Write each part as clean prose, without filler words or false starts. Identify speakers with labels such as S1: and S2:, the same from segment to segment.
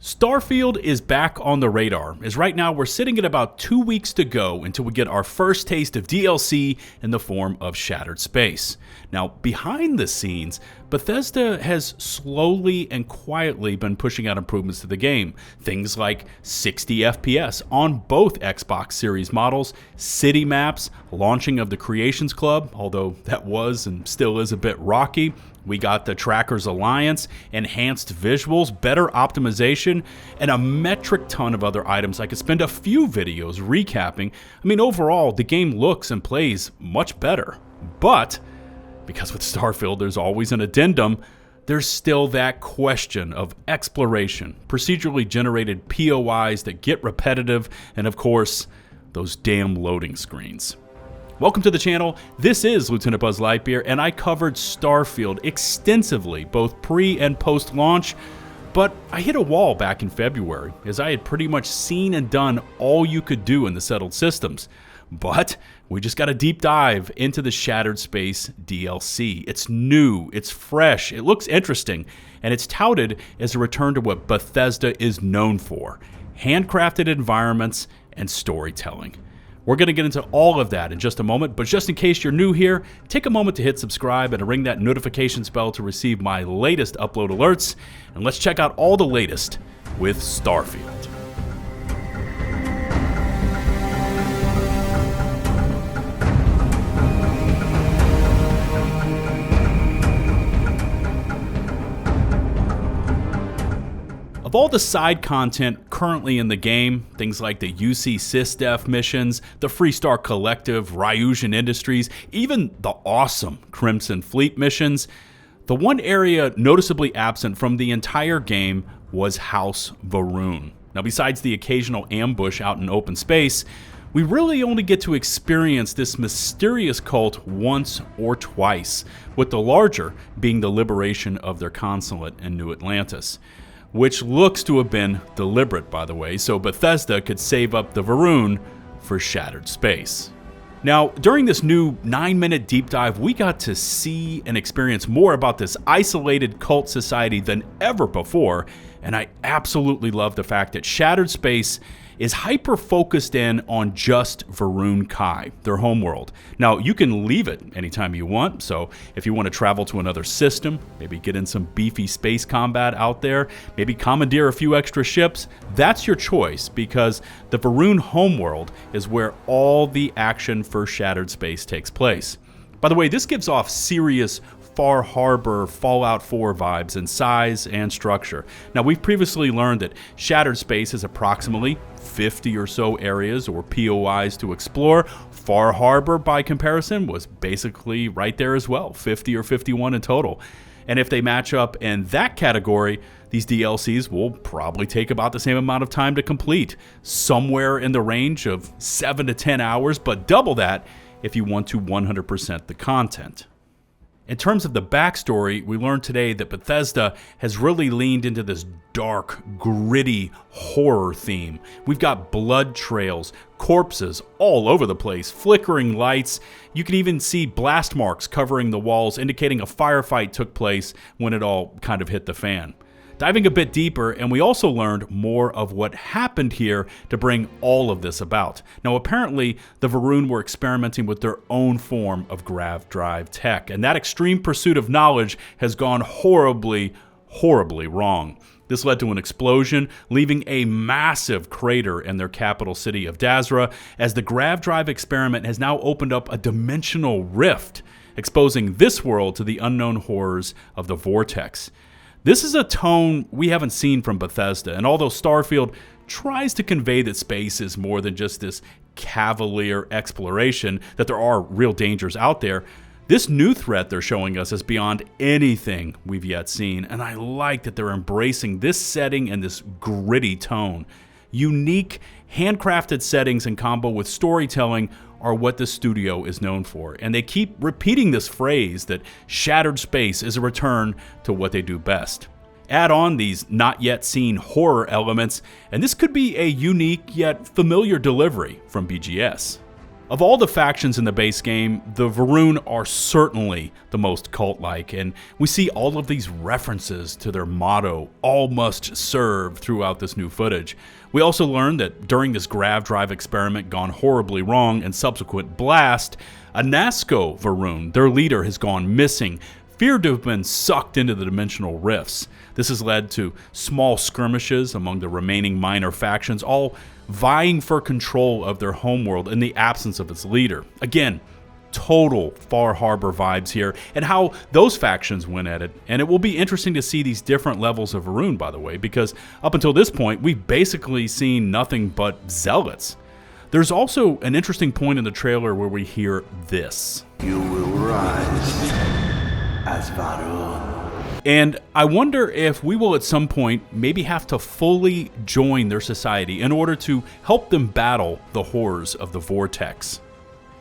S1: Starfield is back on the radar, as right now we're sitting at about 2 weeks to go until we get our first taste of DLC in the form of Shattered Space. Now, behind the scenes, Bethesda has slowly and quietly been pushing out improvements to the game. Things like 60 FPS on both Xbox Series models, city maps, launching of the Creations Club, although that was and still is a bit rocky. We got the Trackers Alliance, enhanced visuals, better optimization, and a metric ton of other items I could spend a few videos recapping. I mean, overall, the game looks and plays much better. But, because with Starfield there's always an addendum, there's still that question of exploration, procedurally generated POIs that get repetitive, and of course, those damn loading screens. Welcome to the channel. This is LtBuzzLitebeer, and I covered Starfield extensively, both pre and post launch, but I hit a wall back in February, as I had pretty much seen and done all you could do in the settled systems. But we just got a deep dive into the Shattered Space DLC. It's new, it's fresh, it looks interesting, and it's touted as a return to what Bethesda is known for: handcrafted environments and storytelling. We're going to get into all of that in just a moment, but just in case you're new here, take a moment to hit subscribe and to ring that notifications bell to receive my latest upload alerts, and let's check out all the latest with Starfield. Of all the side content currently in the game, things like the UC SysDef missions, the Freestar Collective, Ryusian Industries, even the awesome Crimson Fleet missions, the one area noticeably absent from the entire game was House Va'ruun. Now, besides the occasional ambush out in open space, we really only get to experience this mysterious cult once or twice, with the larger being the liberation of their consulate in New Atlantis, which looks to have been deliberate, by the way, so Bethesda could save up the Va'ruun for Shattered Space. Now, during this new 9-minute deep dive, we got to see and experience more about this isolated cult society than ever before, and I absolutely love the fact that Shattered Space is hyper-focused in on just Va'ruun Kai, their homeworld. Now, you can leave it anytime you want, so if you want to travel to another system, maybe get in some beefy space combat out there, maybe commandeer a few extra ships, that's your choice, because the Va'ruun homeworld is where all the action for Shattered Space takes place. By the way, this gives off serious Far Harbor Fallout 4 vibes in size and structure. Now, we've previously learned that Shattered Space is approximately 50 or so areas or POIs to explore. Far Harbor, by comparison, was basically right there as well, 50 or 51 in total. And if they match up in that category, these DLCs will probably take about the same amount of time to complete, somewhere in the range of 7 to 10 hours, but double that if you want to 100% the content. In terms of the backstory, we learned today that Bethesda has really leaned into this dark, gritty horror theme. We've got blood trails, corpses all over the place, flickering lights. You can even see blast marks covering the walls, indicating a firefight took place when it all kind of hit the fan. Diving a bit deeper, and we also learned more of what happened here to bring all of this about. Now, apparently, the Va'ruun were experimenting with their own form of grav drive tech, and that extreme pursuit of knowledge has gone horribly, horribly wrong. This led to an explosion, leaving a massive crater in their capital city of Dazra, as the grav drive experiment has now opened up a dimensional rift, exposing this world to the unknown horrors of the vortex. This is a tone we haven't seen from Bethesda, and although Starfield tries to convey that space is more than just this cavalier exploration, that there are real dangers out there, this new threat they're showing us is beyond anything we've yet seen, and I like that they're embracing this setting and this gritty tone. Unique, handcrafted settings in combo with storytelling are what the studio is known for, and they keep repeating this phrase that Shattered Space is a return to what they do best. Add on these not yet seen horror elements, and this could be a unique yet familiar delivery from BGS. Of all the factions in the base game, the Va'ruun are certainly the most cult-like, and we see all of these references to their motto, "All must serve," throughout this new footage. We also learned that during this grav drive experiment gone horribly wrong and subsequent blast, a Nazco Va'ruun, their leader, has gone missing, feared to have been sucked into the dimensional rifts. This has led to small skirmishes among the remaining minor factions, all vying for control of their homeworld in the absence of its leader. Again, total Far Harbor vibes here, and how those factions went at it. And it will be interesting to see these different levels of Va'ruun, by the way, because up until this point, we've basically seen nothing but zealots. There's also an interesting point in the trailer where we hear this.
S2: You will rise as Va'ruun.
S1: And I wonder if we will at some point maybe have to fully join their society in order to help them battle the horrors of the Vortex.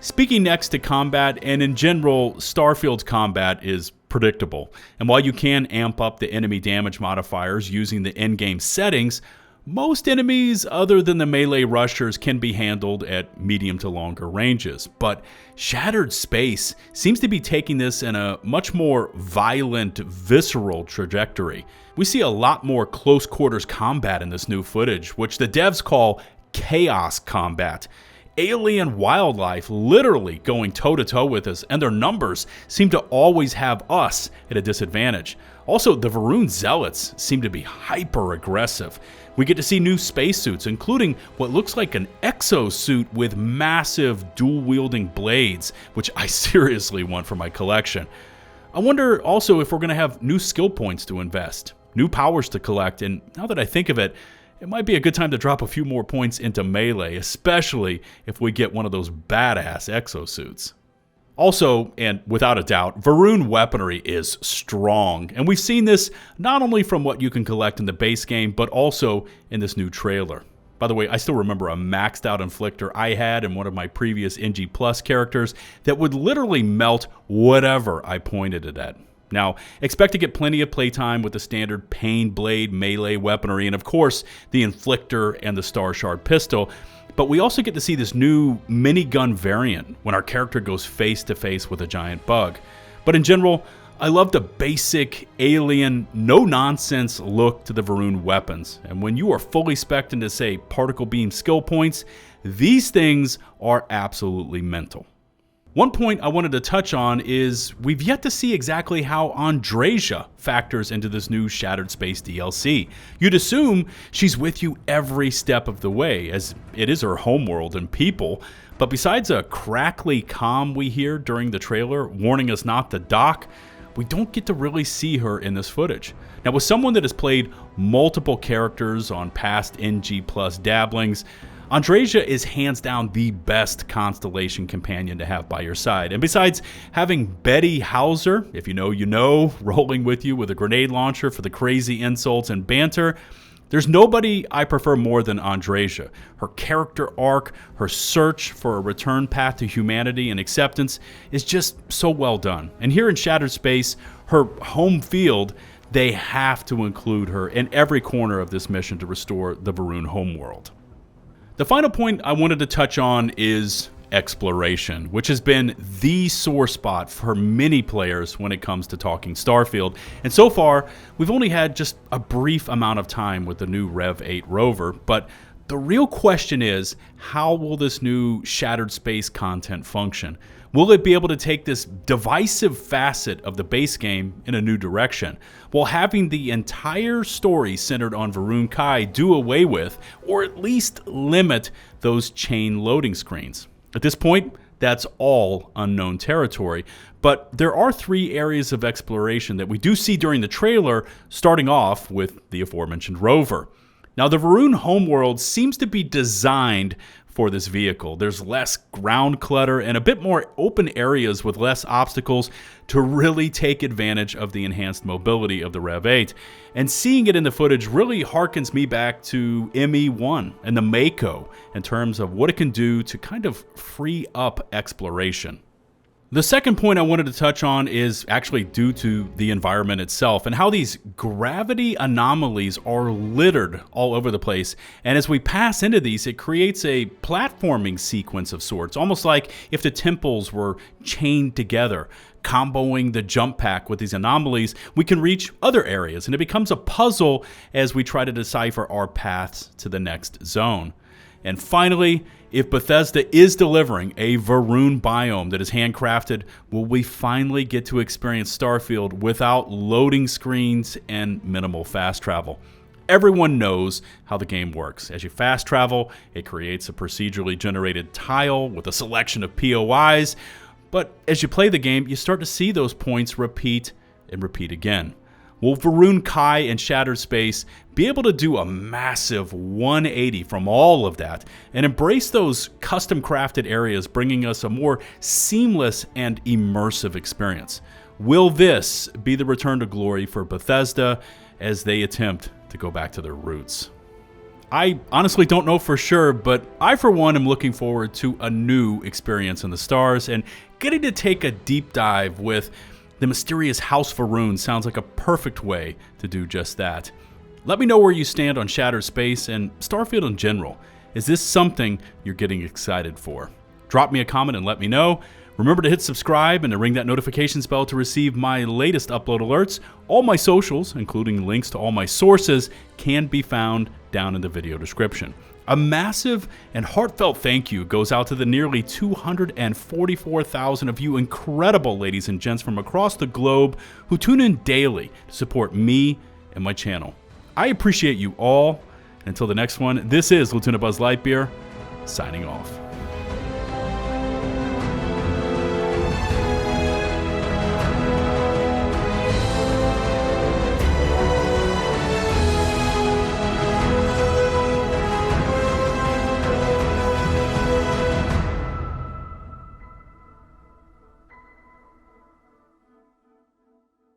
S1: Speaking next to combat, and in general, Starfield's combat is predictable. And while you can amp up the enemy damage modifiers using the in-game settings, most enemies other than the melee rushers can be handled at medium to longer ranges, but Shattered Space seems to be taking this in a much more violent, visceral trajectory. We see a lot more close quarters combat in this new footage, which the devs call chaos combat. Alien wildlife literally going toe-to-toe with us, and their numbers seem to always have us at a disadvantage. Also, the Va'ruun zealots seem to be hyper-aggressive. We get to see new spacesuits, including what looks like an exosuit with massive dual-wielding blades, which I seriously want for my collection. I wonder also if we're going to have new skill points to invest, new powers to collect, and now that I think of it, it might be a good time to drop a few more points into melee, especially if we get one of those badass exosuits. Also, and without a doubt, Va'ruun weaponry is strong, and we've seen this not only from what you can collect in the base game, but also in this new trailer. By the way, I still remember a maxed out inflictor I had in one of my previous NG Plus characters that would literally melt whatever I pointed it at. Now, expect to get plenty of playtime with the standard Pain Blade melee weaponry, and of course, the inflictor and the Star Shard pistol. But we also get to see this new minigun variant when our character goes face to face with a giant bug. But in general, I love the basic alien, no-nonsense look to the Va'ruun weapons. And when you are fully spec'd into, say, particle beam skill points, these things are absolutely mental. One point I wanted to touch on is we've yet to see exactly how Andreja factors into this new Shattered Space DLC. You'd assume she's with you every step of the way, as it is her homeworld and people, but besides a crackly comm we hear during the trailer warning us not to dock, we don't get to really see her in this footage. Now, with someone that has played multiple characters on past NG Plus dabblings, Andreja is hands down the best Constellation companion to have by your side. And besides having Betty Hauser, if you know you know, rolling with you with a grenade launcher for the crazy insults and banter, there's nobody I prefer more than Andreja. Her character arc, her search for a return path to humanity and acceptance is just so well done. And here in Shattered Space, her home field, they have to include her in every corner of this mission to restore the Va'ruun homeworld. The final point I wanted to touch on is exploration, which has been the sore spot for many players when it comes to talking Starfield. And so far, we've only had just a brief amount of time with the new Rev 8 rover, but the real question is, how will this new Shattered Space content function? Will it be able to take this divisive facet of the base game in a new direction, while having the entire story centered on Va'ruun Kai do away with, or at least limit those chain loading screens? At this point, that's all unknown territory, but there are 3 areas of exploration that we do see during the trailer, starting off with the aforementioned rover. Now, the Va'ruun homeworld seems to be designed for this vehicle. There's less ground clutter and a bit more open areas with less obstacles to really take advantage of the enhanced mobility of the Rev 8. And seeing it in the footage really harkens me back to ME1 and the Mako in terms of what it can do to kind of free up exploration. The second point I wanted to touch on is actually due to the environment itself and how these gravity anomalies are littered all over the place. And as we pass into these, it creates a platforming sequence of sorts, almost like if the temples were chained together. Comboing the jump pack with these anomalies, we can reach other areas, and it becomes a puzzle as we try to decipher our paths to the next zone. And finally, if Bethesda is delivering a Va'ruun biome that is handcrafted, will we finally get to experience Starfield without loading screens and minimal fast travel? Everyone knows how the game works. As you fast travel, it creates a procedurally generated tile with a selection of POIs, but as you play the game, you start to see those points repeat and repeat again. Will Va'ruun Kai and Shattered Space be able to do a massive 180 from all of that and embrace those custom crafted areas, bringing us a more seamless and immersive experience? Will this be the return to glory for Bethesda as they attempt to go back to their roots? I honestly don't know for sure, but I for one am looking forward to a new experience in the stars, and getting to take a deep dive with the mysterious House Va'ruun sounds like a perfect way to do just that. Let me know where you stand on Shattered Space and Starfield in general. Is this something you're getting excited for? Drop me a comment and let me know. Remember to hit subscribe and to ring that notifications bell to receive my latest upload alerts. All my socials, including links to all my sources, can be found down in the video description. A massive and heartfelt thank you goes out to the nearly 244,000 of you incredible ladies and gents from across the globe who tune in daily to support me and my channel. I appreciate you all. Until the next one, this is LtBuzzLitebeer signing off.